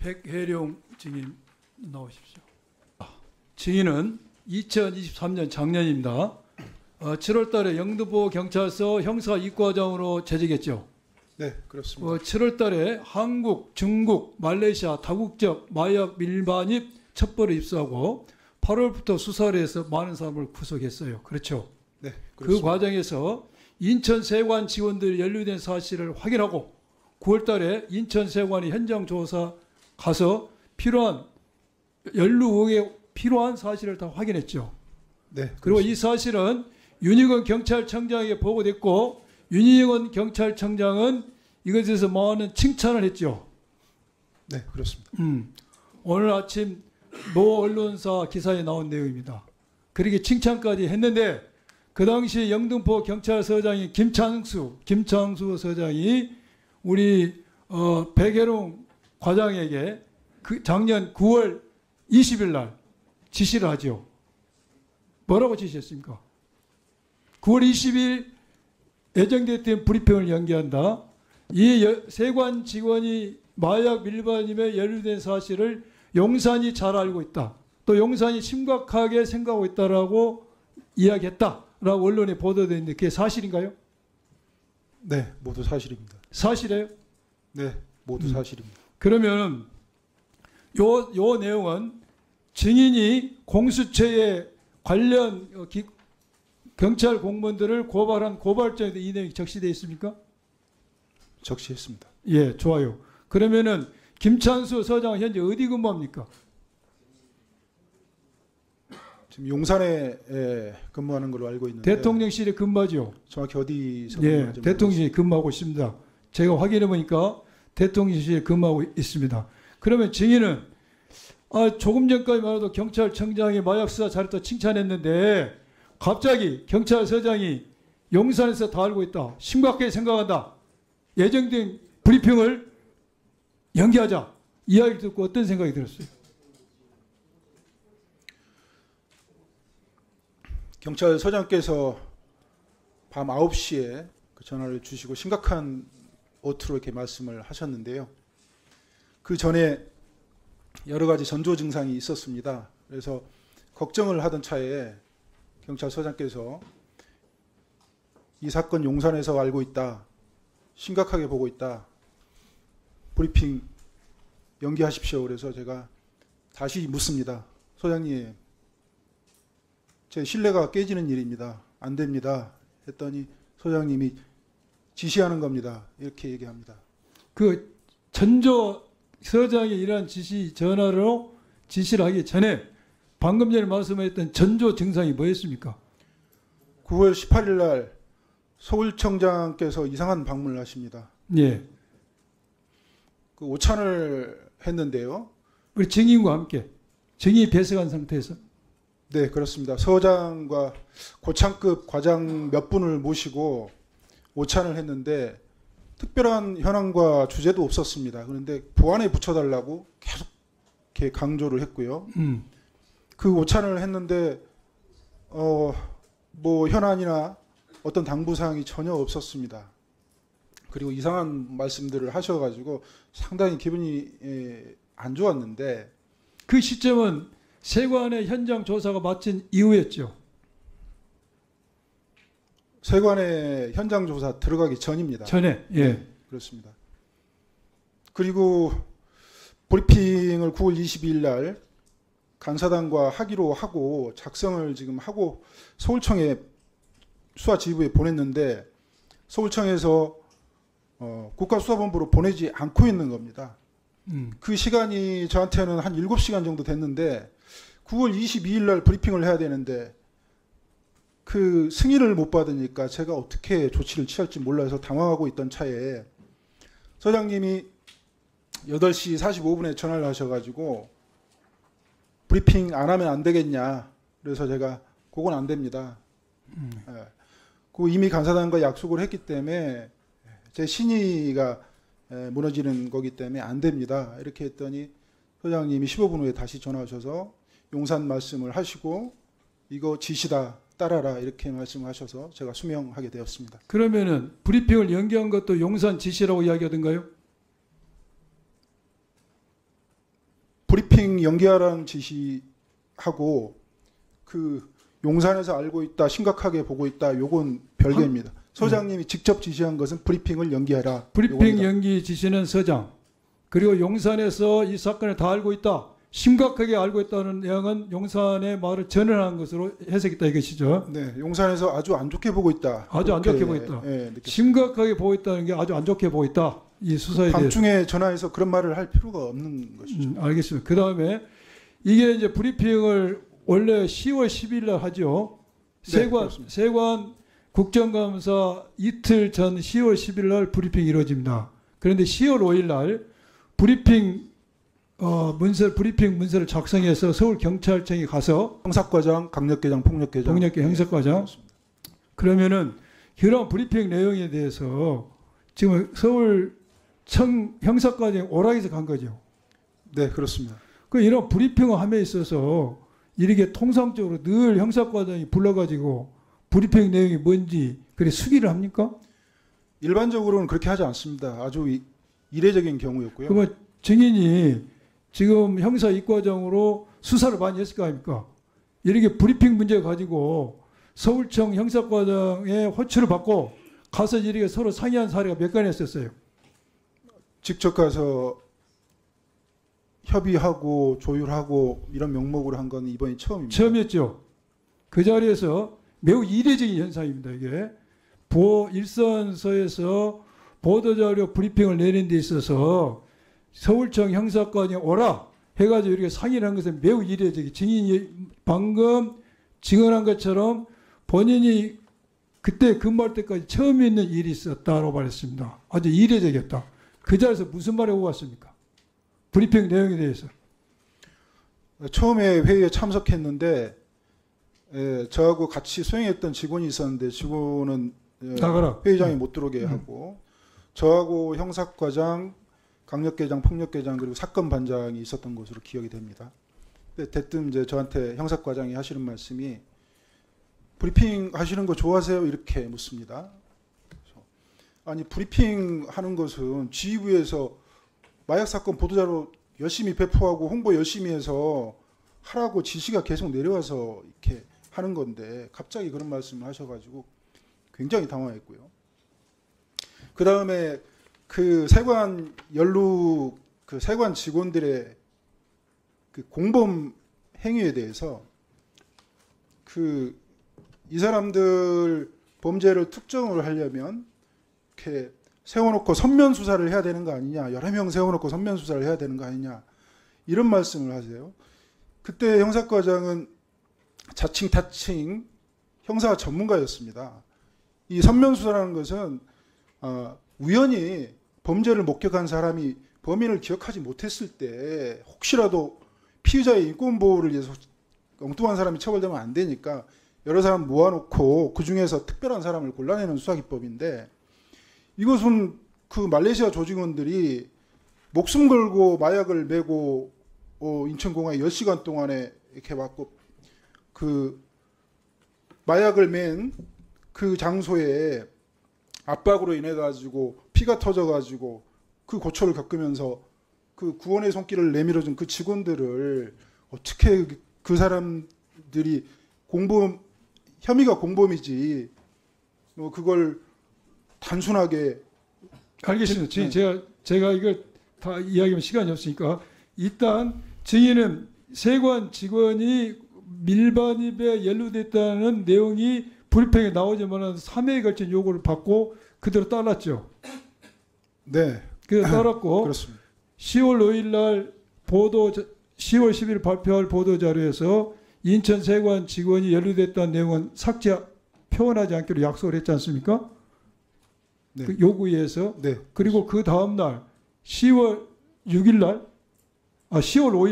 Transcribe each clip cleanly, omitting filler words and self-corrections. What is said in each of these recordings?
백혜룡 증인 나오십시오. 증인은 2023년 작년입니다. 7월 달에 영등포 경찰서 형사 이과장으로 재직했죠. 네, 그렇습니다. 7월 달에 한국, 중국, 말레이시아 다국적 마약 밀반입 첩보를 입수하고 8월부터 수사를 해서 많은 사람을 구속했어요. 그렇죠? 네, 그 그렇습니다. 과정에서 인천세관 직원들이 연루된 사실을 확인하고 9월 달에 인천세관이 현장 조사 가서 필요한 연루 의혹에 필요한 사실을 다 확인했죠. 네, 그리고 이 사실은 윤희건 경찰청장에게 보고됐고 윤희건 경찰청장은 이것에 대해서 많은 칭찬을 했죠. 네, 그렇습니다. 오늘 아침 모 언론사 기사에 나온 내용입니다. 그렇게 칭찬까지 했는데 그 당시 영등포 경찰서장이 김창수 서장이 우리 백혜룡 과장에게 그 작년 9월 20일 날 지시를 하죠. 뭐라고 지시했습니까? 9월 20일 예정됐던 브리핑을 연기한다. 이 세관 직원이 마약 밀반입에 연루된 사실을 용산이 잘 알고 있다. 또 용산이 심각하게 생각하고 있다라고 이야기했다라고 언론에 보도되는데 그게 사실인가요? 네, 모두 사실입니다. 사실이에요? 네, 모두 사실입니다. 그러면 요 내용은 증인이 공수처에 관련 경찰 공무원들을 고발한 고발장에도 이 내용이 적시되어 있습니까? 적시했습니다. 예, 좋아요. 그러면은 김찬수 서장은 현재 어디 근무합니까? 지금 용산에 근무하는 걸로 알고 있는데 대통령실에 근무하죠. 정확히 어디서 예, 근무하는지 대통령실에 근무하고 있습니다. 제가 확인해 보니까 대통령실에 근무하고 있습니다. 그러면 증인은 조금 전까지만 해도 경찰청장이 마약 수사 잘했다 칭찬했는데 갑자기 경찰서장이 용산에서 다 알고 있다. 심각하게 생각한다. 예정된 브리핑을 연기하자. 이야기 듣고 어떤 생각이 들었어요? 경찰서장께서 밤 9시에 그 전화를 주시고 심각한 어투로 이렇게 말씀을 하셨는데요. 그 전에 여러 가지 전조 증상이 있었습니다. 그래서 걱정을 하던 차에 경찰서장께서 이 사건 용산에서 알고 있다. 심각하게 보고 있다. 브리핑 연기하십시오. 그래서 제가 다시 묻습니다. 소장님, 제 신뢰가 깨지는 일입니다. 안 됩니다. 했더니 소장님이 지시하는 겁니다. 이렇게 얘기합니다. 그 전조 서장이 이러한 전화로 지시를 하기 전에 방금 전에 말씀하셨던 전조 증상이 뭐였습니까? 9월 18일 날 서울청장께서 이상한 방문을 하십니다. 예. 그 오찬을 했는데요. 우리 증인과 함께 증인이 배석한 상태에서 네, 그렇습니다. 서장과 고창급 과장 몇 분을 모시고 오찬을 했는데 특별한 현황과 주제도 없었습니다. 그런데 보안에 붙여달라고 계속 이렇게 강조를 했고요. 그 오찬을 했는데 뭐 현안이나 어떤 당부사항이 전혀 없었습니다. 그리고 이상한 말씀들을 하셔가지고 상당히 기분이 안 좋았는데 그 시점은 세관의 현장 조사가 마친 이후였죠. 세관의 현장 조사 들어가기 전입니다. 전에. 예. 네, 그렇습니다. 그리고 브리핑을 9월 22일 날 간사단과 하기로 하고 작성을 지금 하고 서울청에 수사지휘부에 보냈는데 서울청에서 국가수사본부로 보내지 않고 있는 겁니다. 그 시간이 저한테는 한 7시간 정도 됐는데 9월 22일 날 브리핑을 해야 되는데 그 승인을 못 받으니까 제가 어떻게 조치를 취할지 몰라서 당황하고 있던 차에 서장님이 8시 45분에 전화를 하셔가지고 브리핑 안 하면 안 되겠냐. 그래서 제가 그건 안 됩니다. 그 이미 간사단과 약속을 했기 때문에 제 신의가 무너지는 거기 때문에 안 됩니다. 이렇게 했더니 소장님이 15분 후에 다시 전화하셔서 용산 말씀을 하시고 이거 지시다 따라라 이렇게 말씀하셔서 제가 수명하게 되었습니다. 그러면은 브리핑을 연기한 것도 용산 지시라고 이야기하던가요? 브리핑 연기하라는 지시하고 그 용산에서 알고 있다, 심각하게 보고 있다, 요건 별개입니다. 서장님이 직접 지시한 것은 브리핑을 연기하라. 브리핑 요겁니다. 연기 지시는 서장, 그리고 용산에서 이 사건을 다 알고 있다, 심각하게 알고 있다는 내용은 용산의 말을 전환한 것으로 해석했다 이것이죠. 네, 용산에서 아주 안 좋게 보고 있다. 아주 안 그렇게, 좋게 보고 있다. 예, 느꼈습니다. 심각하게 보고 있다는 게 아주 안 좋게 보고 있다. 이 수사에 대해서. 밤중에 전화해서 그런 말을 할 필요가 없는 것이죠. 알겠습니다. 그 다음에 이게 이제 브리핑을 원래 10월 10일 날 하죠. 네, 그렇습니다. 세관 국정감사 이틀 전 10월 10일 날 브리핑이 이루어집니다. 그런데 10월 5일 날 브리핑 문서를 작성해서 서울경찰청에 가서 형사과장, 강력계장, 폭력계장, 폭력계 형사과장. 그렇습니다. 그러면은 이런 브리핑 내용에 대해서 지금 서울청 형사과장이 오락에서 간 거죠. 네, 그렇습니다. 그 이런 브리핑을 함에 있어서 이렇게 통상적으로 늘 형사과장이 불러가지고 브리핑 내용이 뭔지 그래 수기를 합니까? 일반적으로는 그렇게 하지 않습니다. 아주 이례적인 경우였고요. 그러면 증인이 지금 형사 이과장으로 수사를 많이 했을 거 아닙니까? 이렇게 브리핑 문제 가지고 서울청 형사과장의 호출을 받고 가서 이렇게 서로 상의한 사례가 몇 건 있었어요. 직접 가서 협의하고 조율하고 이런 명목으로 한 건 이번이 처음입니다. 처음이었죠. 그 자리에서 매우 이례적인 현상입니다. 이게 일선서에서 보도자료 브리핑을 내는 데 있어서 서울청 형사과장이 오라 해가지고 이렇게 상의를 한 것은 매우 이례적이, 증인이 방금 증언한 것처럼 본인이 그때 근무할 때까지 처음 있는 일이 있었다고 말했습니다. 아주 이례적이었다. 그 자리에서 무슨 말을 하고 왔습니까? 브리핑 내용에 대해서. 처음에 회의에 참석했는데 저하고 같이 수행했던 직원이 있었는데 직원은 나가라. 회의장에 못 들어오게 하고 저하고 형사과장, 강력계장, 폭력계장 그리고 사건 반장이 있었던 것으로 기억이 됩니다. 근데 대뜸 이제 저한테 형사과장이 하시는 말씀이 브리핑 하시는 거 좋아하세요? 이렇게 묻습니다. 그래서 아니 브리핑 하는 것은 지휘부에서 마약 사건 보도자료 열심히 배포하고 홍보 열심히 해서 하라고 지시가 계속 내려와서 이렇게 하는 건데 갑자기 그런 말씀을 하셔가지고 굉장히 당황했고요. 그 다음에 그 세관 그 세관 직원들의 그 공범 행위에 대해서 이 사람들 범죄를 특정을 하려면 이렇게 세워놓고 선면 수사를 해야 되는 거 아니냐, 여러 명 세워놓고 선면 수사를 해야 되는 거 아니냐 이런 말씀을 하세요. 그때 형사과장은 자칭 타칭 형사 전문가였습니다. 이 선면 수사라는 것은 우연히 범죄를 목격한 사람이 범인을 기억하지 못했을 때 혹시라도 피의자의 인권 보호를 위해서 엉뚱한 사람이 처벌되면 안 되니까 여러 사람 모아놓고 그 중에서 특별한 사람을 골라내는 수사기법인데 이것은 그 말레이시아 조직원들이 목숨 걸고 마약을 메고 인천공항에 10시간 동안에 이렇게 왔고 그 마약을 맨 그 장소에 압박으로 인해 가지고 피가 터져 가지고 그 고초를 겪으면서 그 구원의 손길을 내밀어준 그 직원들을 어떻게 그 사람들이 혐의가 공범이지 그걸 단순하게 알겠습니다. 네. 제가 이걸 다 이야기하면 시간이 없으니까 일단 증인은 세관 직원이 밀반입에 연루됐다는 내용이 브리핑에 나오지만 3회에 걸친 요구를 받고 그대로 따랐죠. 네. 그래서 따랐고 그렇습니다. 10월 5일 날 10월 10일 발표할 보도자료에서 인천 세관 직원이 연루됐다는 내용은 표현하지 않기로 약속을 했지 않습니까? 네. 그 요구에 의해서. 네. 그리고 그 다음 날 10월 5일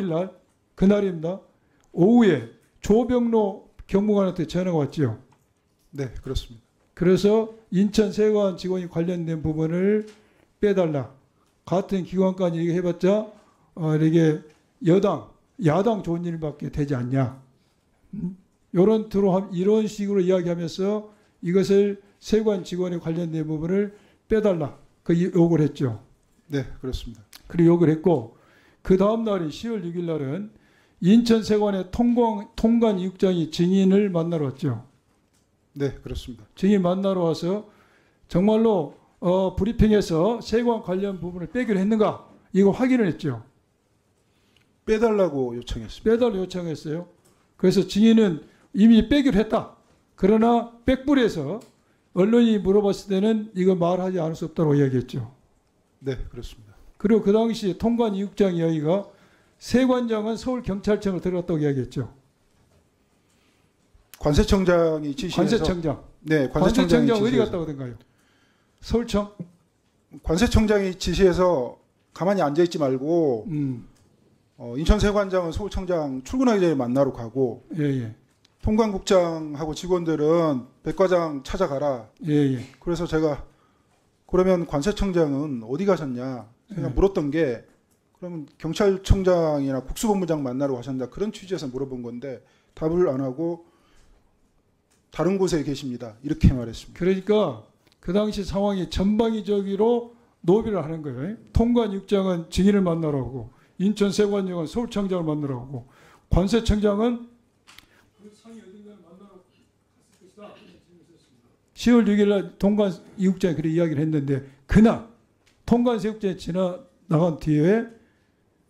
날 그날입니다. 오후에 조병로 경무관한테 전화가 왔죠. 네, 그렇습니다. 그래서 인천 세관 직원이 관련된 부분을 빼달라. 같은 기관까지 얘기해봤자 이게 야당 좋은 일밖에 되지 않냐. 이런 식으로 이야기하면서 이것을 세관 직원에 관련된 부분을 빼달라. 그 요구를 했죠. 네, 그렇습니다. 그리고 요구를 했고 그 다음 날인 10월 6일 날은 인천세관의 통관 이육장이 증인을 만나러 왔죠. 네, 그렇습니다. 증인 만나러 와서 정말로 브리핑에서 세관 관련 부분을 빼기로 했는가 이거 확인을 했죠. 빼달라고 요청했습니다. 빼달라고 요청했어요. 그래서 증인은 이미 빼기로 했다. 그러나 백불에서 언론이 물어봤을 때는 이거 말하지 않을 수 없다고 이야기했죠. 네, 그렇습니다. 그리고 그 당시 통관 이육장 이야기가 세관장은 서울경찰청을 들어갔다고 이야기했죠. 관세청장이 지시해서 관세청장. 네, 관세청장 어디 지시해서. 갔다 오던가요? 서울청? 관세청장이 지시해서 가만히 앉아 있지 말고 인천세관장은 서울청장 출근하기 전에 만나러 가고 예. 통관국장하고 직원들은 백과장 찾아가라. 예. 그래서 제가 그러면 관세청장은 어디 가셨냐 제가 예. 물었던 게 그러면 경찰청장이나 국수본부장 만나러 가셨나 그런 취지에서 물어본 건데 답을 안 하고 다른 곳에 계십니다. 이렇게 말했습니다. 그러니까 그 당시 상황이 전방위적으로 노비를 하는 거예요. 통관육장은 증인을 만나러 오고 인천세관장은 서울청장을 만나러 오고 관세청장은 그 상이 어딘가를 만나러 갔을 것이다. 10월 6일 날 통관이육장이 그렇게 이야기를 했는데 그날 통관세육장이 지나간 뒤에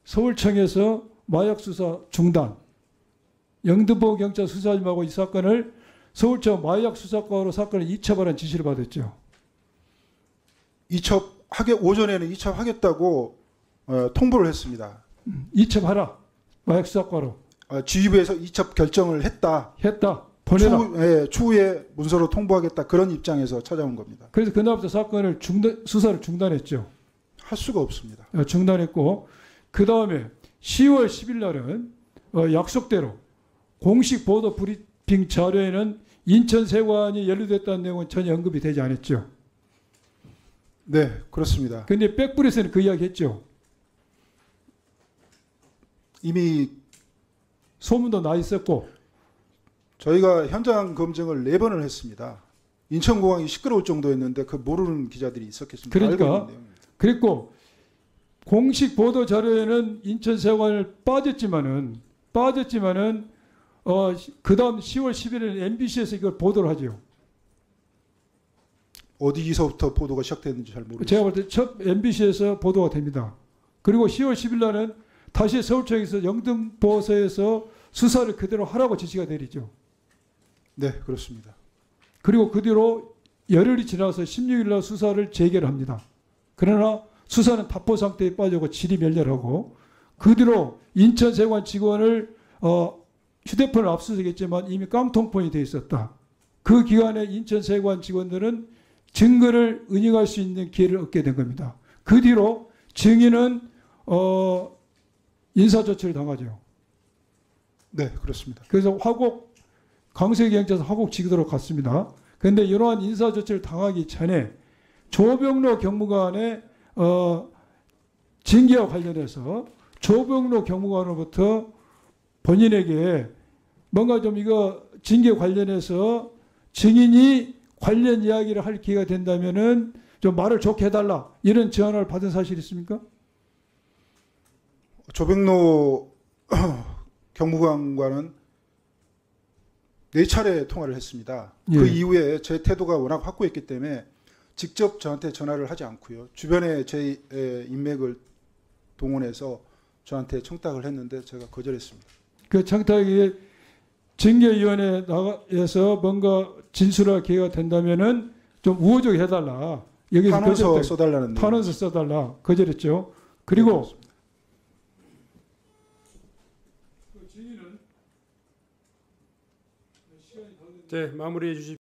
서울청에서 마약 수사 중단 영등포 경찰 수사팀하고 이 사건을 서울청 마약 수사과로 사건을 이첩하라는 지시를 받았죠. 오전에는 이첩하겠다고 통보를 했습니다. 이첩하라. 마약 수사과로. 지휘부에서 이첩 결정을 했다. 보내라. 추후에 문서로 통보하겠다. 그런 입장에서 찾아온 겁니다. 그래서 그날부터 사건을 수사를 중단했죠. 할 수가 없습니다. 중단했고 그 다음에 10월 10일 날은 약속대로 공식 보도 브리핑 자료에는 인천세관이 연루됐다는 내용은 전혀 언급이 되지 않았죠. 네, 그렇습니다. 그런데 백불에서는 그 이야기 했죠. 이미 소문도 나 있었고 저희가 현장 검증을 4번을 했습니다. 인천공항이 시끄러울 정도였는데 그 모르는 기자들이 있었겠습니까? 그러니까 알고 있는 내용입니다. 그랬고 공식 보도 자료에는 인천세관을 빠졌지만은 그 다음 10월 11일에 MBC에서 이걸 보도를 하죠. 어디서부터 보도가 시작됐는지 잘 모르겠습니다. 제가 볼 때 첫 MBC에서 보도가 됩니다. 그리고 10월 10일 날은 다시 서울청에서 영등포서에서 수사를 그대로 하라고 지시가 내리죠. 네, 그렇습니다. 그리고 그 뒤로 열흘이 지나서 16일 날 수사를 재개를 합니다. 그러나 수사는 답보 상태에 빠지고 질이 멸렬하고 그 뒤로 인천세관 직원을 휴대폰을 압수수색했지만 이미 깡통폰이 돼 있었다. 그 기간에 인천세관 직원들은 증거를 은닉할 수 있는 기회를 얻게 된 겁니다. 그 뒤로 증인은 인사조치를 당하죠. 네, 그렇습니다. 그래서 강서경찰서 화곡지구로 갔습니다. 그런데 이러한 인사조치를 당하기 전에 조병로 경무관의 징계와 관련해서 조병로 경무관으로부터 본인에게 뭔가 좀 이거 징계 관련해서 증인이 관련 이야기를 할 기회가 된다면은 좀 말을 좋게 해달라 이런 제안을 받은 사실이 있습니까? 조병로 경무관과는 4차례 통화를 했습니다. 예. 그 이후에 제 태도가 워낙 확고했기 때문에 직접 저한테 전화를 하지 않고요. 주변에 제 인맥을 동원해서 저한테 청탁을 했는데 제가 거절했습니다. 그 청탁이 징계위원회에서 뭔가 진술할 기회가 된다면은 좀 우호적으로 해달라. 여기서 탄원서 써달라는 탄원서 써달라. 거절했죠. 그리고 네, 마무리해 주십시오.